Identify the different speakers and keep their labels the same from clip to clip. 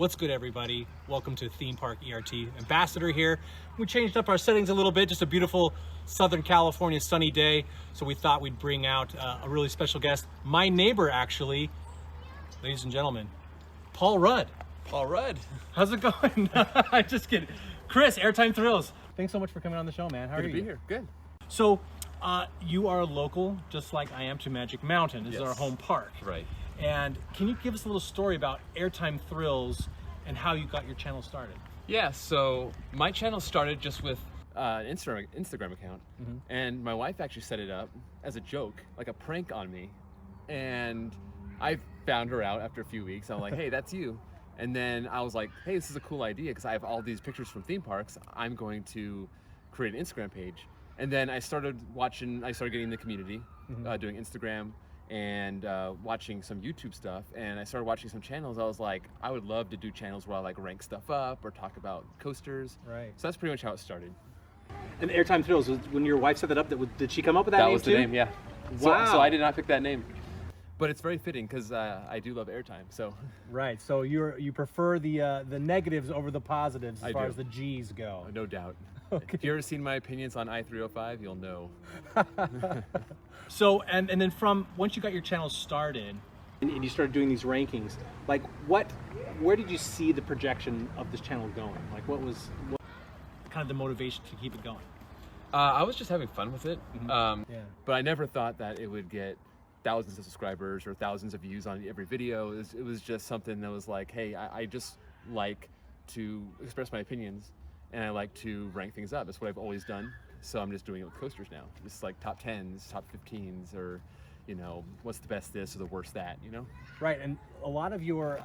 Speaker 1: What's good, everybody? Welcome to Theme Park ERT Ambassador here. We changed up our settings a little bit, just a beautiful Southern California sunny day. So we thought we'd bring out a really special guest, my neighbor actually, ladies and gentlemen, Paul Rudd.
Speaker 2: Paul Rudd.
Speaker 1: How's it going? I'm just kidding. Chris, Airtime Thrills. Thanks so much for coming on the show, man. How are you?
Speaker 2: Good to be here. Good.
Speaker 1: So you are local, just like I am, to Magic Mountain. This is our home park.
Speaker 2: Right.
Speaker 1: And can you give us a little story about Airtime Thrills and how you got your channel started?
Speaker 2: Yeah, so my channel started just with an Instagram account, and my wife actually set it up as a joke, like a prank on me. And I found her out after a few weeks. I'm like, hey, that's you. And then I was like, hey, this is a cool idea because I have all these pictures from theme parks. I'm going to create an Instagram page. And then I started getting in the community, doing Instagram and watching some YouTube stuff, and I started watching some channels. I was like, I would love to do channels where I like rank stuff up or talk about coasters.
Speaker 1: Right.
Speaker 2: So that's pretty much how it started.
Speaker 1: And Airtime Thrills, when your wife set that up, did she come up with that name too?
Speaker 2: That was the name, yeah.
Speaker 1: Wow.
Speaker 2: So I did not pick that name. But it's very fitting because I do love airtime, so.
Speaker 1: Right, so you prefer the negatives over the positives as far as the G's go.
Speaker 2: No doubt.
Speaker 1: Okay.
Speaker 2: If you've ever seen my opinions on I-305, you'll know.
Speaker 1: So, and then from, once you got your channel started, and you started doing these rankings, like where did you see the projection of this channel going? Like what kind of the motivation to keep it going?
Speaker 2: I was just having fun with it,
Speaker 1: Yeah.
Speaker 2: but I never thought that it would get thousands of subscribers or thousands of views on every video. It was just something that was like, hey, I just like to express my opinions, and I like to rank things up. That's what I've always done. So I'm just doing it with coasters now. Just like top 10s, top 15s, or, you know, what's the best this or the worst that, you know?
Speaker 1: Right, and a lot of your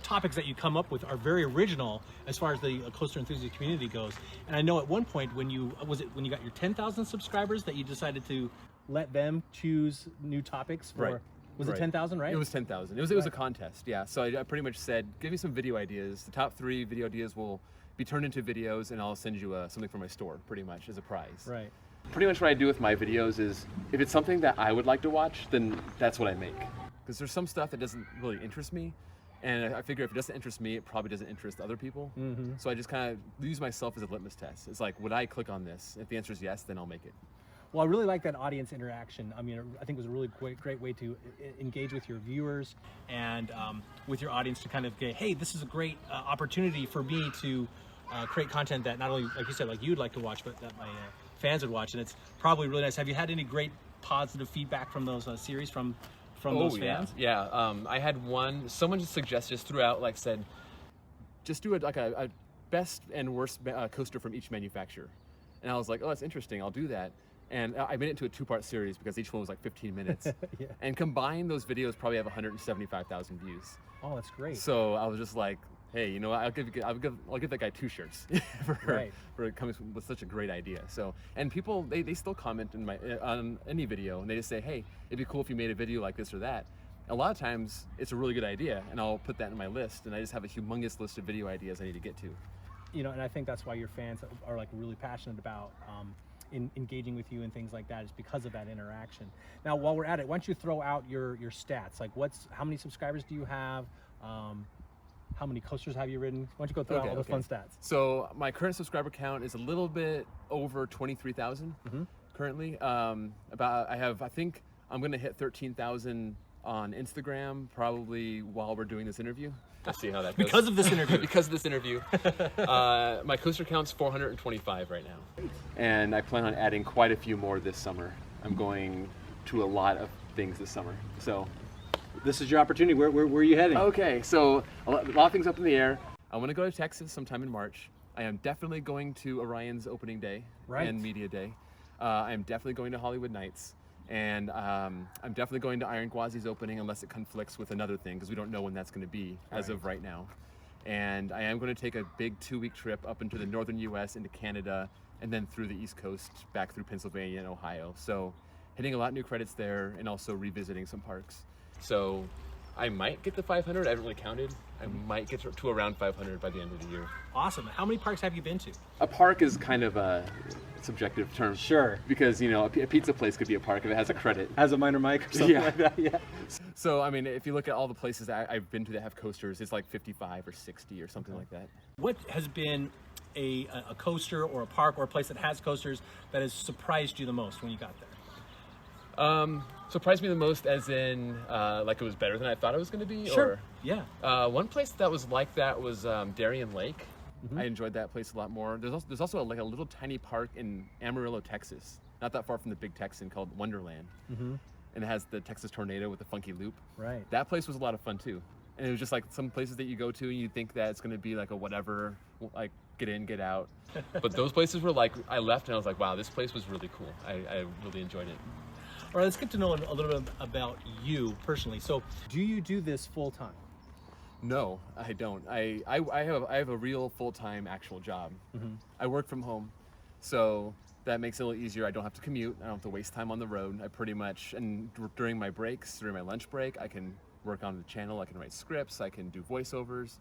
Speaker 1: topics that you come up with are very original as far as the coaster enthusiast community goes. And I know at one point when you got your 10,000 subscribers that you decided to let them choose new topics for,
Speaker 2: Right.
Speaker 1: Was it 10,000, right?
Speaker 2: It was 10,000. It was a contest, yeah. So I pretty much said, give me some video ideas. The top 3 video ideas will be turned into videos, and I'll send you something from my store, pretty much, as a prize.
Speaker 1: Right.
Speaker 2: Pretty much what I do with my videos is, if it's something that I would like to watch, then that's what I make. Because there's some stuff that doesn't really interest me, and I figure if it doesn't interest me, it probably doesn't interest other people. So I just kind of use myself as a litmus test. It's like, would I click on this? If the answer is yes, then I'll make it.
Speaker 1: Well, I really like that audience interaction. I mean, I think it was a really great way to engage with your viewers and with your audience to kind of get, hey, this is a great opportunity for me to create content that not only, like you said, like you'd like to watch, but that my fans would watch. And it's probably really nice. Have you had any great positive feedback from those series from those fans?
Speaker 2: Yeah. I had one, someone just suggested, just threw out, like said, just do a best and worst coaster from each manufacturer. And I was like, oh, that's interesting. I'll do that. And I made it into a 2-part series because each one was like 15 minutes.
Speaker 1: Yeah.
Speaker 2: And combined, those videos probably have 175,000 views.
Speaker 1: Oh, that's great.
Speaker 2: So I was just like, hey, you know what? I'll give that guy 2 shirts for coming with such a great idea. So, and people, they still comment on any video, and they just say, hey, it'd be cool if you made a video like this or that. A lot of times, it's a really good idea, and I'll put that in my list, and I just have a humongous list of video ideas I need to get to.
Speaker 1: You know, and I think that's why your fans are like really passionate about in engaging with you and things like that, is because of that interaction. Now, while we're at it, why don't you throw out your stats? Like, how many subscribers do you have? How many coasters have you ridden? Why don't you go through all those fun stats?
Speaker 2: So my current subscriber count is a little bit over 23,000 currently. I think I'm going to hit 13,000 on Instagram probably while we're doing this interview. Let's see how that goes.
Speaker 1: Because of this interview.
Speaker 2: Because of this interview. My coaster count's 425 right now. And I plan on adding quite a few more this summer. I'm going to a lot of things this summer. So
Speaker 1: this is your opportunity. Where are you heading?
Speaker 2: Okay, so a lot of things up in the air. I want to go to Texas sometime in March. I am definitely going to Orion's opening day and media day. I am definitely going to Hollywood Nights. And I'm definitely going to Iron Gwazi's opening unless it conflicts with another thing, because we don't know when that's going to be as of right now. And I am going to take a big 2-week trip up into the northern US, into Canada, and then through the East Coast, back through Pennsylvania and Ohio. So hitting a lot of new credits there, and also revisiting some parks. So I might get the 500. I haven't really counted. I might get to around 500 by the end of the year.
Speaker 1: Awesome. How many parks have you been to?
Speaker 2: A park is kind of a subjective term.
Speaker 1: Sure.
Speaker 2: Because, a pizza place could be a park if it has a credit.
Speaker 1: Has a minor mic or something like that, yeah.
Speaker 2: So, I mean, if you look at all the places I've been to that have coasters, it's like 55 or 60 or something like that.
Speaker 1: What has been a coaster or a park or a place that has coasters that has surprised you the most when you got there?
Speaker 2: Surprised me the most as in, like it was better than I thought it was going to be?
Speaker 1: Sure,
Speaker 2: or,
Speaker 1: yeah.
Speaker 2: One place that was like that was Darien Lake. I enjoyed that place a lot more. There's also like a little tiny park in Amarillo, Texas, not that far from the big Texan, called Wonderland. And it has the Texas tornado with the funky loop.
Speaker 1: Right.
Speaker 2: That place was a lot of fun too. And it was just like some places that you go to and you think that it's going to be like a whatever, like get in, get out. But those places were like, I left and I was like, wow, this place was really cool. I really enjoyed it.
Speaker 1: All right, let's get to know a little bit about you personally. So, do you do this full time?
Speaker 2: No, I don't. I have a real full-time actual job. I work from home, so that makes it a little easier. I don't have to commute. I don't have to waste time on the road. I pretty much, and during my breaks, during my lunch break, I can work on the channel. I can write scripts. I can do voiceovers.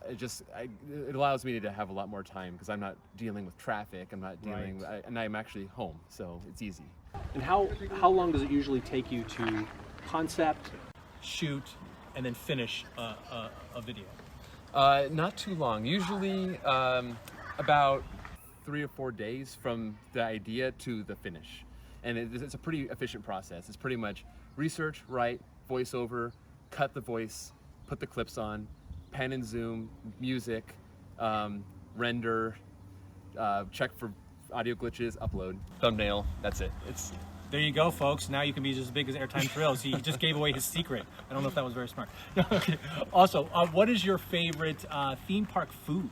Speaker 2: It allows me to have a lot more time because I'm not dealing with traffic. I'm not dealing, and I'm actually home, so it's easy.
Speaker 1: And how long does it usually take you to concept, shoot, and then finish a video?
Speaker 2: Not too long. Usually about 3 or 4 days from the idea to the finish. And it's a pretty efficient process. It's pretty much research, write, voiceover, cut the voice, put the clips on, pan and zoom, music, render, check for audio glitches, upload, thumbnail. That's it.
Speaker 1: There you go, folks. Now you can be just as big as Airtime Thrills. He just gave away his secret. I don't know if that was very smart. Okay. Also, what is your favorite theme park food?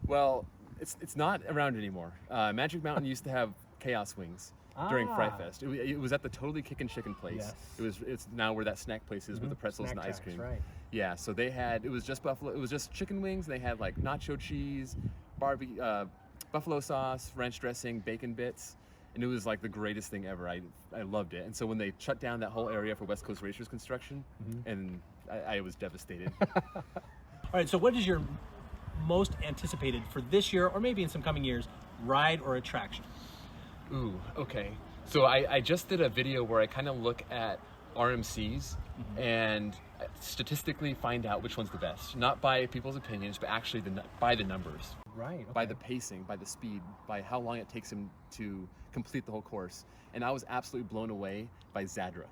Speaker 2: Well, it's not around anymore. Magic Mountain used to have Chaos Wings during Fright Fest. It was at the Totally Kickin' Chicken place.
Speaker 1: Yes.
Speaker 2: It's now where that snack place is with the pretzels
Speaker 1: Snack
Speaker 2: and ice
Speaker 1: tracks,
Speaker 2: cream.
Speaker 1: right.
Speaker 2: Yeah, so it was just chicken wings. And they had like nacho cheese, buffalo sauce, ranch dressing, bacon bits. And it was like the greatest thing ever. I loved it. And so when they shut down that whole area for West Coast Racers construction, and I was devastated.
Speaker 1: All right, so what is your most anticipated for this year, or maybe in some coming years, ride or attraction?
Speaker 2: Ooh, okay. So I just did a video where I kind of look at RMCs and statistically find out which one's the best. Not by people's opinions, but actually by the numbers.
Speaker 1: Right. Okay.
Speaker 2: By the pacing, by the speed, by how long it takes him to complete the whole course. And I was absolutely blown away by Zadra.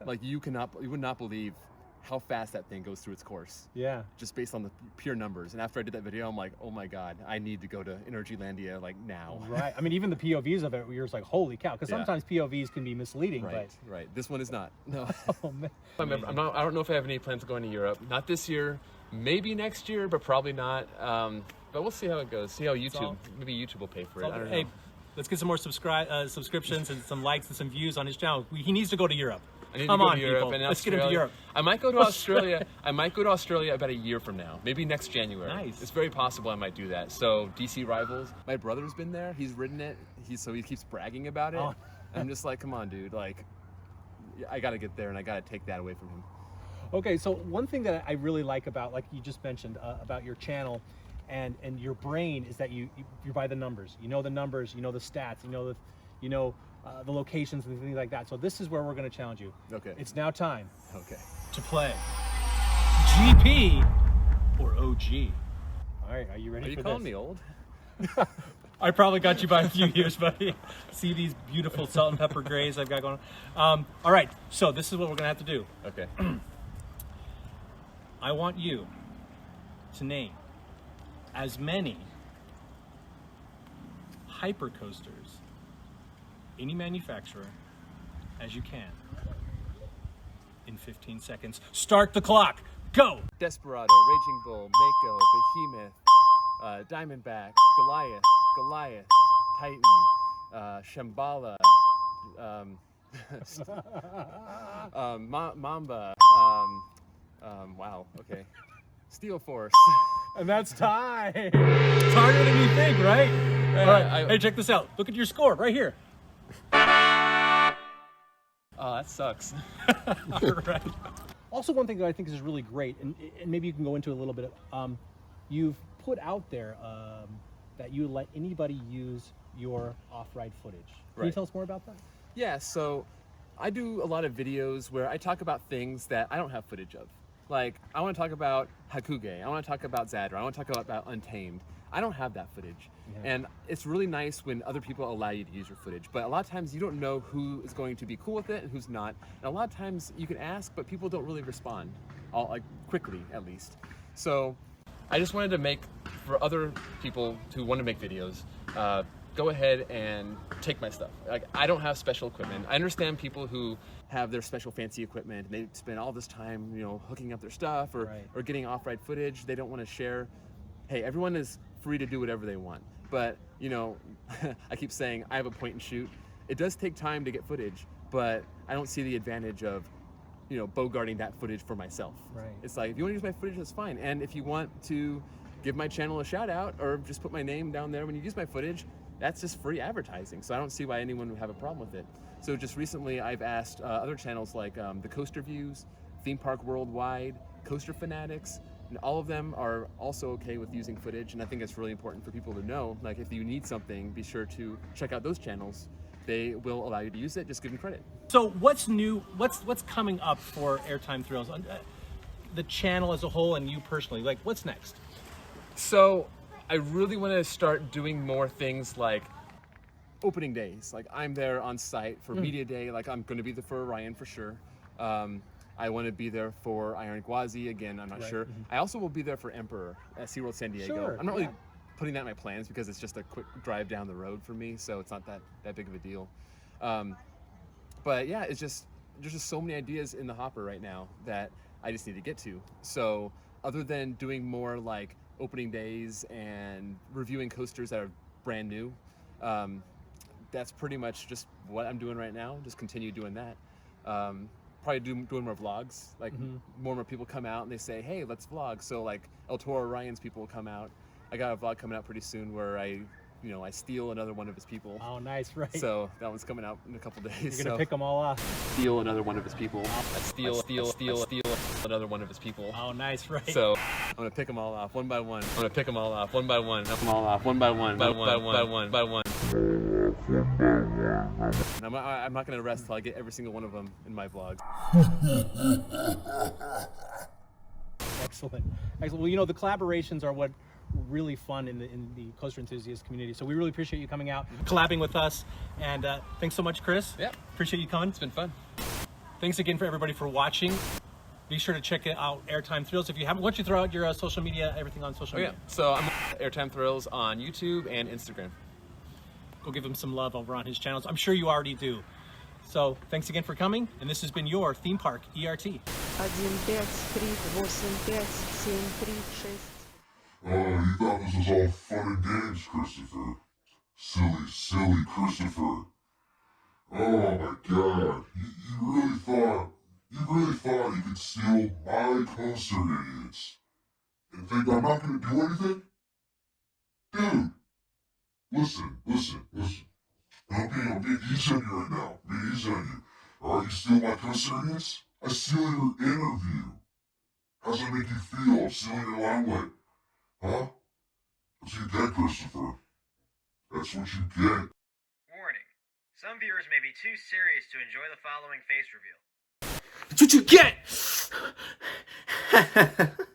Speaker 2: Like you would not believe how fast that thing goes through its course.
Speaker 1: Yeah.
Speaker 2: Just based on the pure numbers. And after I did that video, I'm like, oh my God, I need to go to Energylandia like now.
Speaker 1: Right. I mean, even the POVs of it, you're just like, holy cow. Because sometimes POVs can be misleading.
Speaker 2: Right. Right. This one is not. No.
Speaker 1: Oh, man.
Speaker 2: I don't know if I have any plans of going to Europe. Not this year. Maybe next year, but probably not. But we'll see how it goes. See how maybe YouTube will pay for it. I don't know.
Speaker 1: Hey, let's get some more subscriptions and some likes and some views on his channel. He needs to go to Europe.
Speaker 2: I need to go to Europe and
Speaker 1: let's get him to Europe.
Speaker 2: I might go to Australia. I might go to Australia about a year from now, maybe next January.
Speaker 1: Nice.
Speaker 2: It's very possible I might do that. So DC Rivals, my brother's been there. He's ridden it. He keeps bragging about it. Oh. I'm just like, come on, dude. Like, I got to get there and I got to take that away from him.
Speaker 1: Okay, so one thing that I really like about, like you just mentioned, about your channel and your brain is that you're by the numbers. You know the numbers. You know the stats. You know the locations and things like that. So this is where we're going to challenge you.
Speaker 2: Okay.
Speaker 1: It's now time.
Speaker 2: Okay.
Speaker 1: To play GP or OG. All right, are you ready for this?
Speaker 2: Are you calling me old?
Speaker 1: I probably got you by a few years, buddy. See these beautiful salt and pepper grays I've got going on. All right, so this is what we're going to have to do.
Speaker 2: Okay.
Speaker 1: I want you to name as many hypercoasters, any manufacturer, as you can in 15 seconds. Start the clock. Go!
Speaker 2: Desperado, Raging Bull, Mako, Behemoth, Diamondback, Goliath, Titan, Shambhala, Mamba, wow, okay. Steel Force.
Speaker 1: And that's time. It's harder than you think, right? All right. Hey, check this out. Look at your score right here.
Speaker 2: Oh, that sucks.
Speaker 1: All right. Also, one thing that I think is really great, and maybe you can go into a little bit, you've put out there that you let anybody use your off-ride footage. Can you tell us more about that?
Speaker 2: Yeah, so I do a lot of videos where I talk about things that I don't have footage of. Like, I want to talk about Hakuge, I want to talk about Zadra, I want to talk about Untamed. I don't have that footage.
Speaker 1: Yeah.
Speaker 2: And it's really nice when other people allow you to use your footage. But a lot of times you don't know who is going to be cool with it and who's not. And a lot of times you can ask, but people don't really respond, like quickly at least. So I just wanted to make, for other people who want to make videos, go ahead and take my stuff. Like, I don't have special equipment. I understand people who have their special fancy equipment and they spend all this time, hooking up their stuff or getting off-ride footage. They don't want to share. Hey, everyone is free to do whatever they want. But, I keep saying I have a point and shoot. It does take time to get footage, but I don't see the advantage of, bogarting that footage for myself.
Speaker 1: Right.
Speaker 2: It's like, if you want to use my footage, that's fine. And if you want to give my channel a shout out or just put my name down there when you use my footage, that's just free advertising. So I don't see why anyone would have a problem with it. So just recently I've asked other channels like the Coaster Views, Theme Park Worldwide, Coaster Fanatics, and all of them are also okay with using footage. And I think it's really important for people to know, like, if you need something, be sure to check out those channels. They will allow you to use it, just give them credit.
Speaker 1: So what's new, what's coming up for Airtime Thrills? The channel as a whole and you personally, like, what's next?
Speaker 2: So I really want to start doing more things like opening days. Like, I'm there on site for media day. Like, I'm going to be there for Ryan for sure. I want to be there for Iron Gwazi again. I'm not sure. I also will be there for Emperor at SeaWorld San Diego.
Speaker 1: Sure,
Speaker 2: I'm not really putting that in my plans because it's just a quick drive down the road for me, so it's not that big of a deal. But yeah, there's just so many ideas in the hopper right now that I just need to get to. So other than doing more like opening days and reviewing coasters that are brand new, that's pretty much just what I'm doing right now. Just continue doing that. Probably doing more vlogs. Like, more and more people come out and they say, hey, let's vlog. So like Toro Ryan's people will come out. I got a vlog coming out pretty soon where I steal another one of his people.
Speaker 1: Oh, nice, right.
Speaker 2: So that one's coming out in a couple days.
Speaker 1: You're gonna pick them all off.
Speaker 2: Steal another one of his people. I steal another one of his people.
Speaker 1: Oh, nice, right.
Speaker 2: So I'm gonna pick them all off one by one. I'm gonna pick them all off one by one. Pick them all off one by one. By one. And I'm not gonna rest till I get every single one of them in my vlog.
Speaker 1: Excellent. Well, the collaborations are what really fun in the coaster enthusiast community. So we really appreciate you coming out, collabing with us, and thanks so much, Chris.
Speaker 2: Yeah,
Speaker 1: appreciate you coming.
Speaker 2: It's been fun.
Speaker 1: Thanks again for everybody for watching. Be sure to check out Airtime Thrills if you haven't. Why don't you throw out your social media, everything on social media?
Speaker 2: So I'm Airtime Thrills on YouTube and Instagram.
Speaker 1: Go give him some love over on his channels. I'm sure you already do. So thanks again for coming, and this has been your Theme Park ERT. 1, 5, 3, 8, 7, 3, 6.
Speaker 3: You thought this was all fun and games, Christopher. Silly Christopher. Oh my God. You really thought you could steal my coaster, idiots. And think I'm not gonna do anything? Dude. Listen. I'm being easy on you right now. I'm being easy on you. Alright, you steal my coaster, idiots? I steal your interview. How's that make you feel? I'm stealing your limelight. Huh? That's what you get, Christopher. That's what you get.
Speaker 4: Warning. Some viewers may be too serious to enjoy the following face reveal.
Speaker 1: That's what you get!